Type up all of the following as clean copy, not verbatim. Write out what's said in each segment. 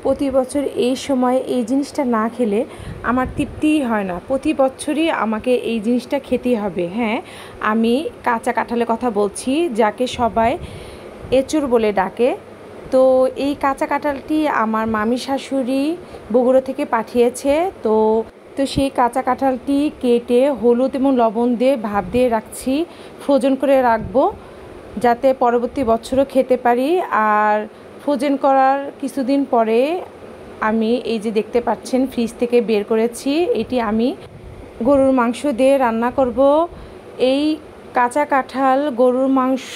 প্রতি বছর এই সময় এই জিনিসটা না খেলে আমার তৃপ্তিই হয় না। প্রতি বছরই আমাকে এই জিনিসটা খেতেই হবে। হ্যাঁ, আমি কাঁচা কাঁঠালের কথা বলছি, যাকে সবাই এঁচোড় বলে ডাকে। তো এই কাঁচা কাঁঠালটি আমার মামি শাশুড়ি বগুড়া থেকে পাঠিয়েছে। তো তো সেই কাঁচা কাঁঠালটি কেটে হলুদ এবং লবণ দিয়ে ভাপ দিয়ে রাখছি, ফ্রোজেন করে রাখবো, যাতে পরবর্তী বছরও খেতে পারি। আর ফ্রোজেন করার কিছুদিন পরে আমি এই যে দেখতে পাচ্ছেন ফ্রিজ থেকে বের করেছি, এটি আমি গরুর মাংস দিয়ে রান্না করব। এই কাঁচা কাঁঠাল, গরুর মাংস,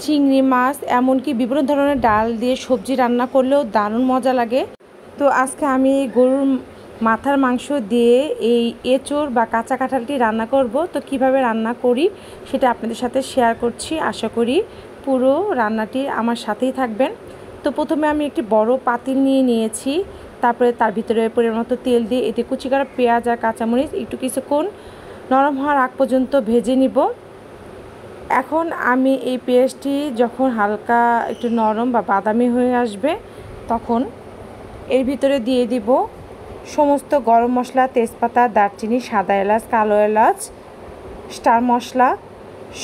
চিংড়ি মাছ, এমনকি বিভিন্ন ধরনের ডাল দিয়ে সবজি রান্না করলেও দারুণ মজা লাগে। তো আজকে আমি গরুর মাথার মাংস দিয়ে এই এঁচোড় বা কাঁচা কাঁঠালটি রান্না করব। তো কিভাবে রান্না করি সেটা আপনাদের সাথে শেয়ার করছি। আশা করি পুরো রান্নাটি আমার সাথেই থাকবেন। তো প্রথমে আমি একটি বড় পাতিল নিয়েছি। তারপরে তার ভিতরে পরিমাণ মতো তেল দিয়ে এতে কুচি করা পেঁয়াজ আর কাঁচামরিচ একটু কিছুক্ষণ নরম হওয়ার আগ পর্যন্ত ভেজে নিব। এখন আমি এই পেঁয়াজটি যখন হালকা একটু নরম বা বাদামি হয়ে আসবে, তখন এর ভিতরে দিয়ে দিব সমস্ত গরম মশলা, তেজপাতা, দারচিনি, সাদা এলাচ, কালো এলাচ, স্টার মশলা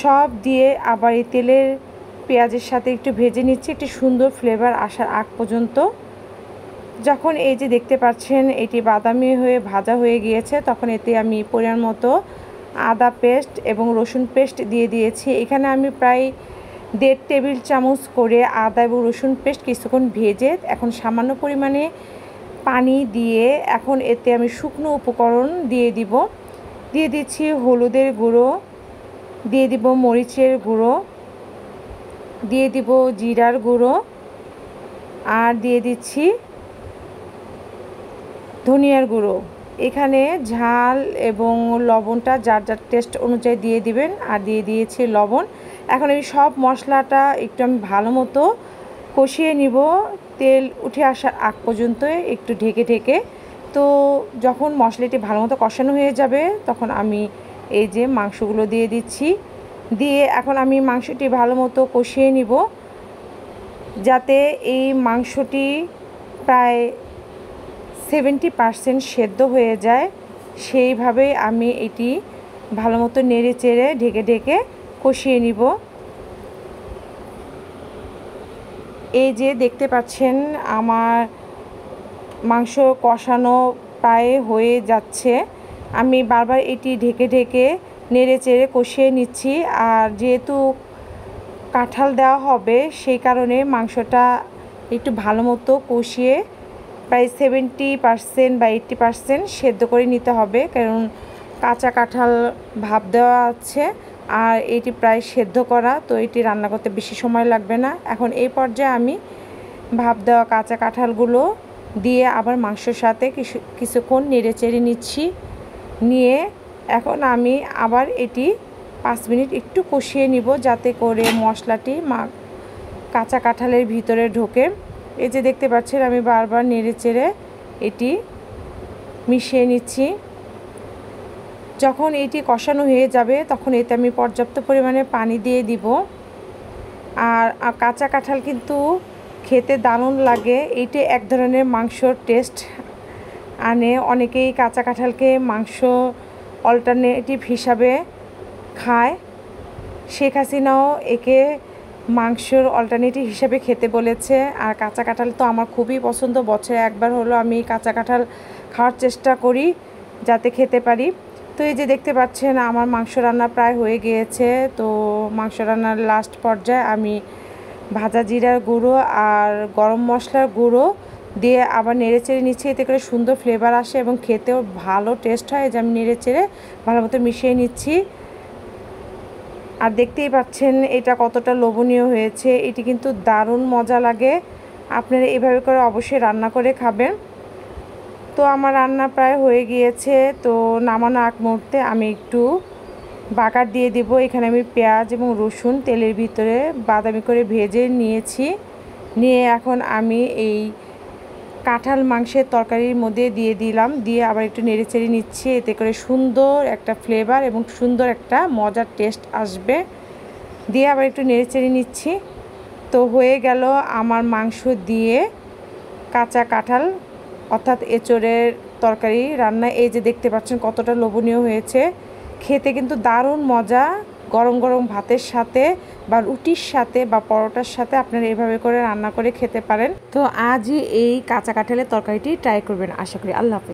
সব দিয়ে আবার এই তেলের পেঁয়াজের সাথে একটু ভেজে নিচ্ছি, একটি সুন্দর ফ্লেভার আসার আগ পর্যন্ত। যখন এই যে দেখতে পাচ্ছেন এটি বাদামি হয়ে ভাজা হয়ে গিয়েছে, তখন এতে আমি পরিমাণ মতো আদা পেস্ট এবং রসুন পেস্ট দিয়ে দিয়েছি। এখানে আমি প্রায় 1.5 টেবিল চামচ করে আদা এবং রসুন পেস্ট কিছুক্ষণ ভেজে এখন সামান্য পরিমাণে পানি দিয়ে এখন এতে আমি শুকনো উপকরণ দিয়ে দিচ্ছি হলুদের গুঁড়ো, দিয়ে দিব মরিচের গুঁড়ো, দিয়ে দিব জিরার গুঁড়ো, আর দিয়ে দিচ্ছি ধনিয়ার গুঁড়ো। এখানে ঝাল এবং লবণটা যার যার টেস্ট অনুযায়ী দিয়ে দিবেন, আর দিয়ে দিয়েছি লবণ। এখন এই সব মশলাটা একটু আমি ভালো মতো কষিয়ে নিব, তেল উঠে আসার আগ পর্যন্ত একটু ঢেকে। তো যখন মশলাটি ভালো মতো কষানো হয়ে যাবে, তখন আমি এই যে মাংসগুলো দিয়ে দিচ্ছি। দিয়ে এখন আমি মাংসটি ভালো মতো কষিয়ে নিব, যাতে এই মাংসটি প্রায় 70% সেদ্ধ হয়ে যায়। সেইভাবে আমি এটি ভালো মতো নেড়ে চেড়ে ঢেকে কষিয়ে নিব। এই যে দেখতে পাচ্ছেন আমার মাংস কষানো প্রায় হয়ে যাচ্ছে। আমি বারবার এটি ঢেকে নেড়ে চেড়ে কষিয়ে নিচ্ছি। আর যেহেতু কাঁঠাল দেওয়া হবে, সেই কারণে মাংসটা একটু ভালো মতো কষিয়ে প্রায় 70% বা 80% সেদ্ধ করে নিতে হবে, কারণ কাঁচা কাঁঠাল ভাপ দেওয়া আছে আর এটি প্রায় সেদ্ধ করা, তো এটি রান্না করতে বেশি সময় লাগবে না। এখন এই পর্যায়ে আমি ভাপ দেওয়া কাঁচা কাঁঠালগুলো দিয়ে আবার মাংসর সাথে কিছুক্ষণ নেড়ে চেড়ে নিচ্ছি। নিয়ে এখন আমি আবার এটি 5 মিনিট একটু কষিয়ে নিব, যাতে করে মশলাটি কাঁচা কাঁঠালের ভিতরে ঢোকে। এই যে দেখতে পাচ্ছেন আমি বারবার নেড়ে চেড়ে এটি মিশিয়ে নিচ্ছি। যখন এটি কষানো হয়ে যাবে, তখন এতে আমি পর্যাপ্ত পরিমাণে পানি দিয়ে দিব। আর কাঁচা কাঁঠাল কিন্তু খেতে দারুণ লাগে। এইটি এক ধরনের মাংসর টেস্ট আনে। অনেকেই কাঁচা কাঁঠালকে মাংস অল্টারনেটিভ হিসাবে খায়। শেখ হাসিনাও একে মাংসর অল্টারনেটিভ হিসেবে খেতে বলেছে। আর কাঁচা কাঁঠাল তো আমার খুবই পছন্দ, বছরে একবার হলো আমি কাঁচা কাঁঠাল খাওয়ার চেষ্টা করি যাতে খেতে পারি। তো এই যে দেখতে পাচ্ছেন আমার মাংস রান্না প্রায় হয়ে গিয়েছে। তো মাংস রান্নার লাস্ট পর্যায়ে আমি ভাজা জিরার গুঁড়ো আর গরম মশলার গুঁড়ো দিয়ে আবার নেড়ে চেড়ে নিচ্ছি, এতে করে সুন্দর ফ্লেভার আসে এবং খেতেও ভালো টেস্ট হয়। যে আমি নেড়ে চেড়ে ভালো মতো মিশিয়ে নিচ্ছি। আর দেখতেই পাচ্ছেন এটা কতটা লোভনীয় হয়েছে। এটি কিন্তু দারুণ মজা লাগে। আপনারা এভাবে করে অবশ্যই রান্না করে খাবেন। তো আমার রান্না প্রায় হয়ে গিয়েছে। তো নামানোর আগ মুহূর্তে আমি একটু বাগার দিয়ে দেব। এখানে আমি পেঁয়াজ এবং রসুন তেলের ভিতরে বাদামি করে ভেজে নিয়েছি। নিয়ে এখন আমি এই কাঁঠাল মাংসের তরকারির মধ্যে দিয়ে দিলাম, দিয়ে আবার একটু নেড়ে চেড়ে নিচ্ছি, এতে করে সুন্দর একটা ফ্লেভার এবং সুন্দর একটা মজার টেস্ট আসবে। দিয়ে আবার একটু নেড়ে চেড়ে নিচ্ছি। তো হয়ে গেল আমার মাংস দিয়ে কাঁচা কাঁঠাল অর্থাৎ এঁচোড়ের তরকারি রান্না। এই যে দেখতে পাচ্ছেন কতটা লোভনীয় হয়েছে, খেতে কিন্তু দারুণ মজা। গরম গরম ভাতের সাথে বা রুটির সাথে বা পরোটার সাথে আপনারা এভাবে করে রান্না করে খেতে পারেন। তো আজই এই কাঁচা কাঁঠালের তরকারিটি ট্রাই করবেন আশা করি। আল্লাহ হাফেজ।